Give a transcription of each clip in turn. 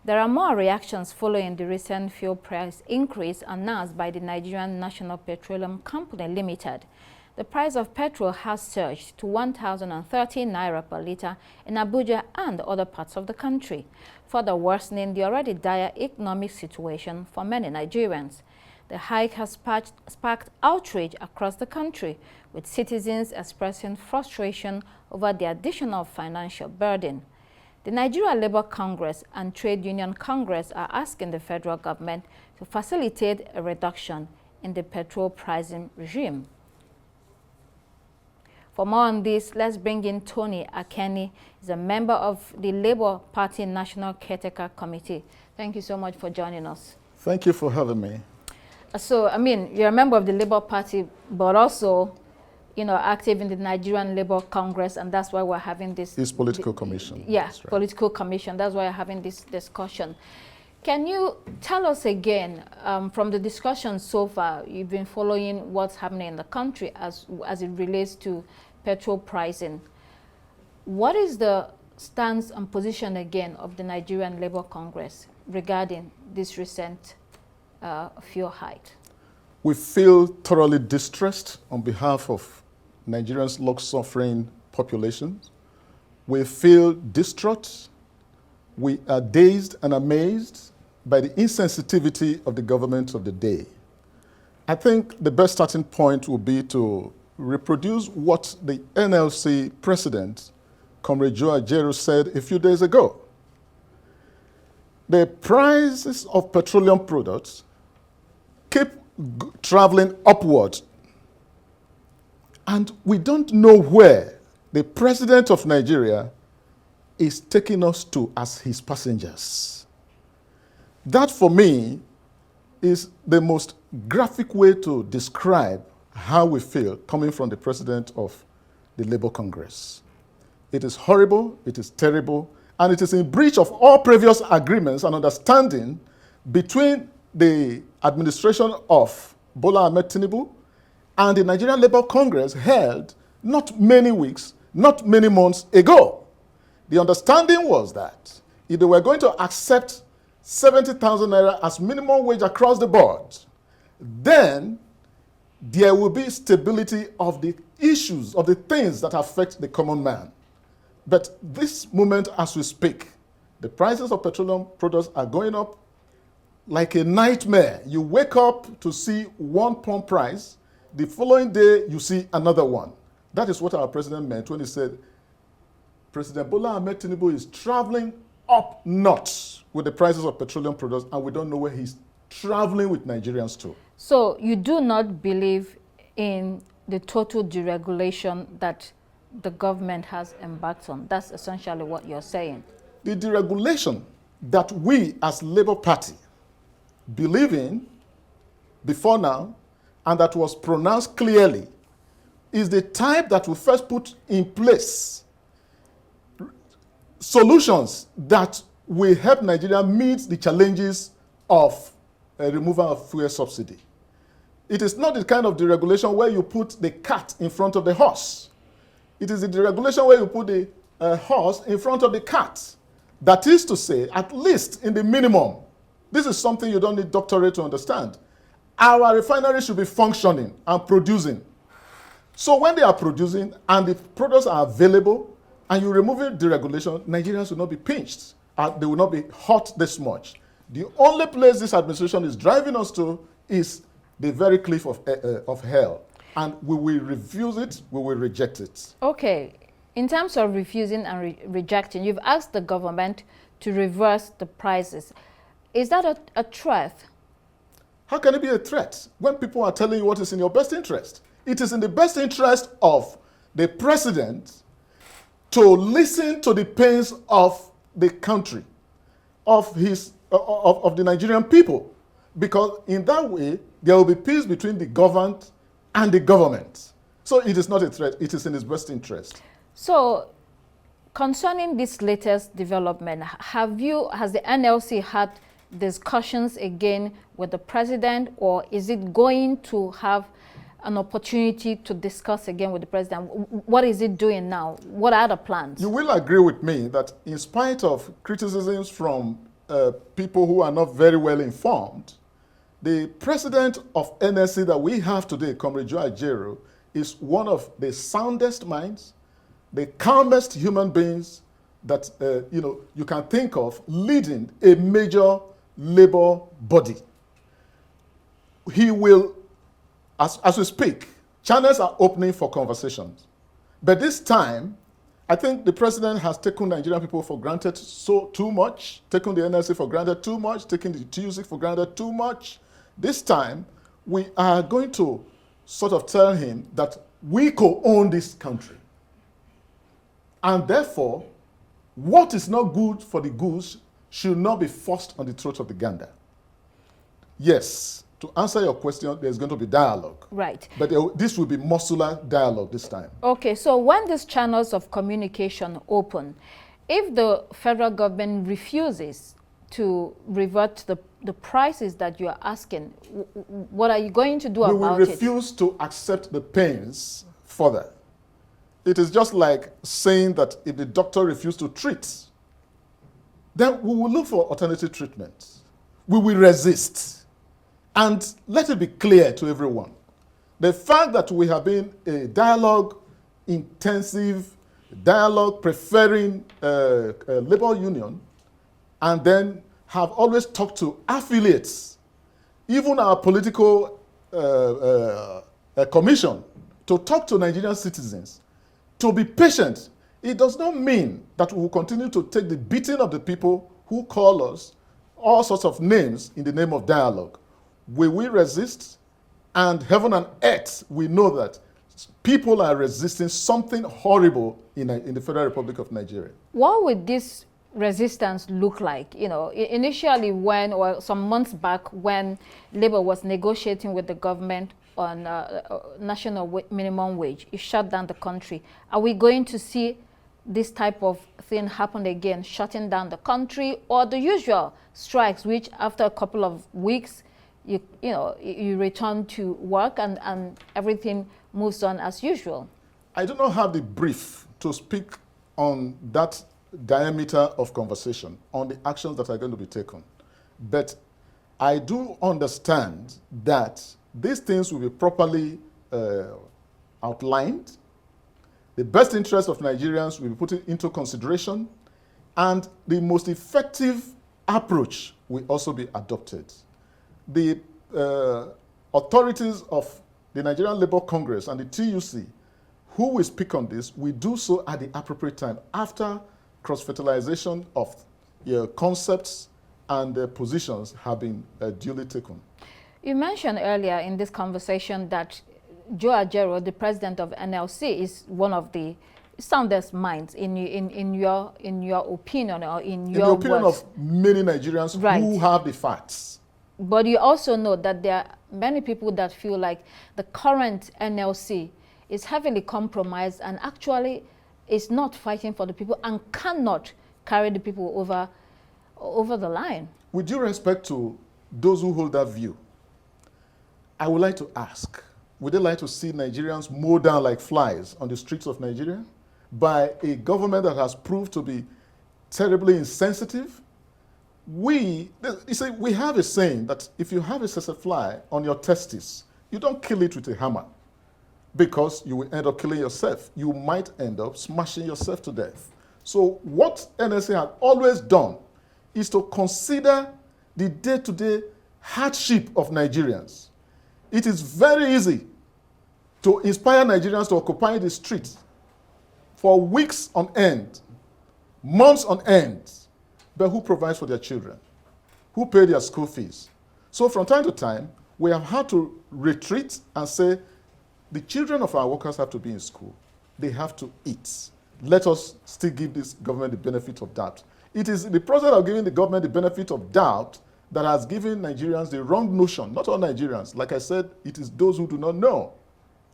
There are more reactions following the recent fuel price increase announced by the Nigerian National Petroleum Company Limited. The price of petrol has surged to 1,013 naira per litre in Abuja and other parts of the country, further worsening the already dire economic situation for many Nigerians. The hike has sparked outrage across the country, with citizens expressing frustration over the additional financial burden. The Nigeria Labour Congress and Trade Union Congress are asking the federal government to facilitate a reduction in the petrol pricing regime. For more on this, let's bring in Tony Akeni. He's a member of the Labour Party National Caretaker Committee. Thank you so much for joining us. Thank you for having me. So, I mean, you're a member of the Labour Party, but also, you know, active in the Nigerian Labour Congress, and that's why we're having this political commission. Yeah, right. Political commission. That's why we're having this discussion. Can you tell us again, from the discussion so far, you've been following what's happening in the country as it relates to petrol pricing. What is the stance and position again of the Nigerian Labour Congress regarding this recent fuel hike? We feel thoroughly distressed on behalf of Nigerians' long-suffering population. We feel distraught. We are dazed and amazed by the insensitivity of the government of the day. I think the best starting point will be to reproduce what the NLC president, Comrade Joe Ajaero, said a few days ago. The prices of petroleum products keep traveling upward, and we don't know where the president of Nigeria is taking us to as his passengers. That, for me, is the most graphic way to describe how we feel coming from the president of the Labour Congress. It is horrible, it is terrible, and it is in breach of all previous agreements and understanding between the administration of Bola Ahmed Tinubu and the Nigerian Labour Congress held not many weeks, not many months ago. The understanding was that if they were going to accept 70,000 naira as minimum wage across the board, then there will be stability of the issues, of the things that affect the common man. But this moment as we speak, the prices of petroleum products are going up like a nightmare. You wake up to see one pump price, the following day you see another one. That is what our president meant when he said President Bola Ahmed Tinubu is traveling up north with the prices of petroleum products, and we don't know where he's traveling with Nigerians to. So you do not believe in the total deregulation that the government has embarked on? That's essentially what you're saying. The deregulation that we as Labour Party believe in before now, and that was pronounced clearly, is the type that will first put in place solutions that will help Nigeria meet the challenges of removal of fuel subsidy. It is not the kind of deregulation where you put the cat in front of the horse. It is the deregulation where you put the horse in front of the cat. That is to say, at least in the minimum, this is something you don't need doctorate to understand. Our refinery should be functioning and producing. So when they are producing and the products are available and you remove deregulation, Nigerians will not be pinched. They will not be hurt this much. The only place this administration is driving us to is the very cliff of hell. And we will refuse it, we will reject it. Okay. In terms of refusing and rejecting, you've asked the government to reverse the prices. Is that a threat? How can it be a threat when people are telling you what is in your best interest? It is in the best interest of the president to listen to the pains of the country, of the Nigerian people, because in that way there will be peace between the governed and the government. So it is not a threat, it is in his best interest. So concerning this latest development, has the NLC had discussions again with the president, or is it going to have an opportunity to discuss again with the president? What is it doing now? What are the plans? You will agree with me that in spite of criticisms from people who are not very well informed, the president of NLC that we have today, Comrade Joe Ajaero, is one of the soundest minds, the calmest human beings that you can think of leading a major labor body. He will, as we speak, channels are opening for conversations. But this time, I think the president has taken Nigerian people for granted too much, taken the NLC for granted too much, taken the TUC for granted too much. This time, we are going to sort of tell him that we co-own this country. And therefore, what is not good for the goose should not be forced on the throat of the gander. Yes, to answer your question, there's going to be dialogue. Right. But this will be muscular dialogue this time. Okay, so when these channels of communication open, if the federal government refuses to revert to the prices that you are asking, what are you going to do about it? We will refuse to accept the pains further. It is just like saying that if the doctor refused to treat, then we will look for alternative treatment. We will resist. And let it be clear to everyone, the fact that we have been a dialogue, intensive dialogue, preferring labor union, and then have always talked to affiliates, even our political commission, to talk to Nigerian citizens, to be patient. It does not mean that we will continue to take the beating of the people who call us all sorts of names in the name of dialogue. Will we resist? And heaven and earth, we know that people are resisting something horrible in the Federal Republic of Nigeria. What would this resistance look like? You know, initially when, or some months back, when Labour was negotiating with the government on national minimum wage, it shut down the country. Are we going to see this type of thing happen again, shutting down the country, or the usual strikes, which after a couple of weeks, you return to work and everything moves on as usual? I do not have the brief to speak on that diameter of conversation, on the actions that are going to be taken. But I do understand that these things will be properly outlined. The best interest of Nigerians will be put into consideration, and the most effective approach will also be adopted. The authorities of the Nigerian Labour Congress and the TUC, who will speak on this, will do so at the appropriate time, after cross-fertilization of concepts and positions have been duly taken. You mentioned earlier in this conversation that Joe Ajaero, the president of NLC, is one of the soundest minds in your opinion, or in your the opinion words. Of many Nigerians, right, who have the facts. But you also know that there are many people that feel like the current NLC is heavily compromised and actually is not fighting for the people and cannot carry the people over the line. With due respect to those who hold that view, I would like to ask, would they like to see Nigerians mow down like flies on the streets of Nigeria by a government that has proved to be terribly insensitive? You see, we have a saying that if you have a fly on your testes, you don't kill it with a hammer, because you will end up killing yourself. You might end up smashing yourself to death. So what NLC has always done is to consider the day-to-day hardship of Nigerians. It is very easy to inspire Nigerians to occupy the streets for weeks on end, months on end. But who provides for their children? Who pay their school fees? So from time to time, we have had to retreat and say, the children of our workers have to be in school. They have to eat. Let us still give this government the benefit of doubt. It is the process of giving the government the benefit of doubt that has given Nigerians the wrong notion. Not all Nigerians. Like I said, it is those who do not know.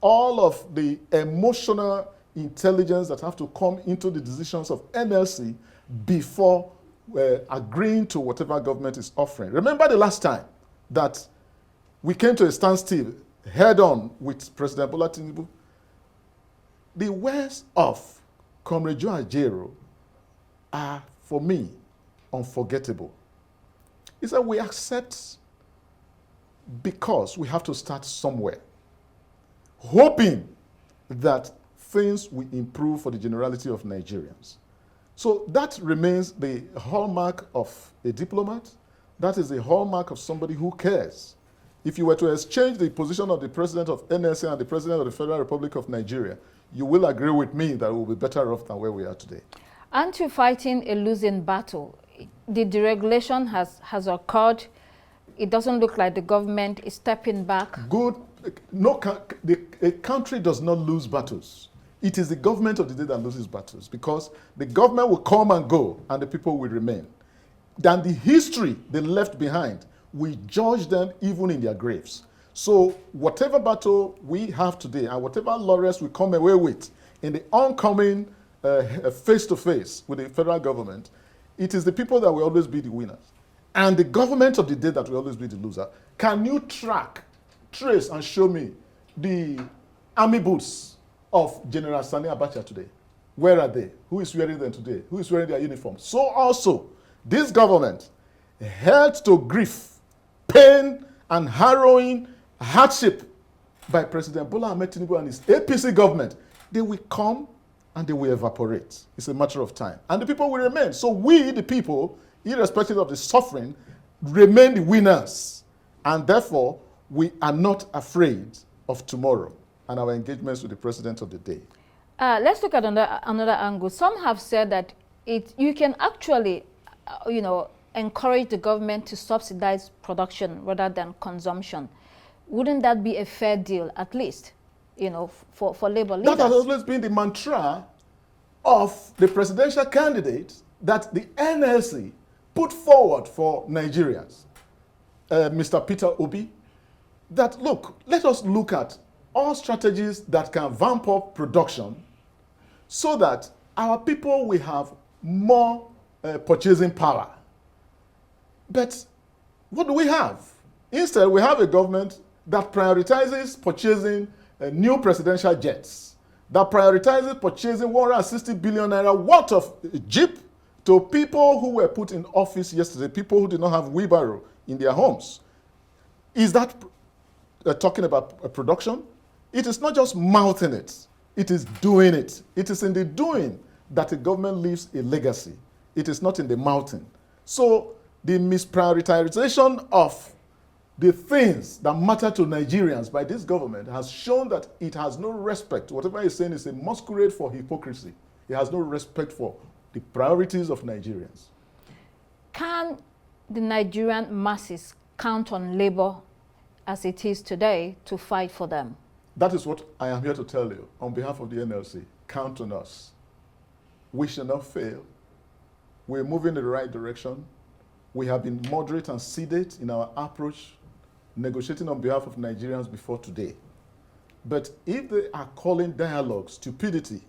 All of the emotional intelligence that have to come into the decisions of NLC before agreeing to whatever government is offering. Remember the last time that we came to a standstill head-on with President Bola Tinubu? The words of Comrade Joe Ajaero are, for me, unforgettable. He said, we accept because we have to start somewhere, hoping that things will improve for the generality of Nigerians. So that remains the hallmark of a diplomat. That is the hallmark of somebody who cares. If you were to exchange the position of the president of NLC and the president of the Federal Republic of Nigeria, you will agree with me that we will be better off than where we are today. Aren't you fighting a losing battle? The deregulation has occurred. It doesn't look like the government is stepping back. Good. No, a country does not lose battles. It is the government of the day that loses battles, because the government will come and go and the people will remain. Then the history they left behind, we judge them even in their graves. So whatever battle we have today and whatever laurels we come away with in the oncoming face-to-face with the federal government, it is the people that will always be the winners. And the government of the day that will always be the loser. Can you trace and show me the army boots of General Sani Abacha today? Where are they? Who is wearing them today? Who is wearing their uniform? So also, this government, held to grief, pain, and harrowing hardship by President Bola Ahmed Tinubu and his APC government, they will come and they will evaporate. It's a matter of time. And the people will remain. So we, the people, irrespective of the suffering, remain the winners. And therefore, we are not afraid of tomorrow and our engagements with the president of the day. Let's look at another angle. Some have said that you can actually, encourage the government to subsidize production rather than consumption. Wouldn't that be a fair deal, at least, for labor leaders? That has always been the mantra of the presidential candidate that the NLC put forward for Nigerians, Mr. Peter Obi, that, look, let us look at all strategies that can vamp up production so that our people will have more purchasing power. But what do we have? Instead, we have a government that prioritizes purchasing new presidential jets, that prioritizes purchasing 160 billion naira worth of Jeep to people who were put in office yesterday, people who did not have wheelbarrow in their homes. Is that talking about production? It is not just mouthing it, it is doing it. It is in the doing that the government leaves a legacy. It is not in the mouthing. So the misprioritization of the things that matter to Nigerians by this government has shown that it has no respect. Whatever it's saying is a masquerade for hypocrisy. It has no respect for the priorities of Nigerians. Can the Nigerian masses count on labor as it is today to fight for them? That is what I am here to tell you on behalf of the NLC. Count on us. We shall not fail. We're moving in the right direction. We have been moderate and sedate in our approach, negotiating on behalf of Nigerians before today. But if they are calling dialogue stupidity,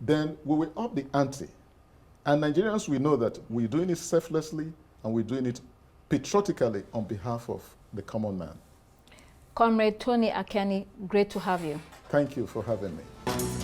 then we will up the ante. And Nigerians will know that we're doing it selflessly and we're doing it patriotically on behalf of the common man. Comrade Tony Akeni, great to have you. Thank you for having me.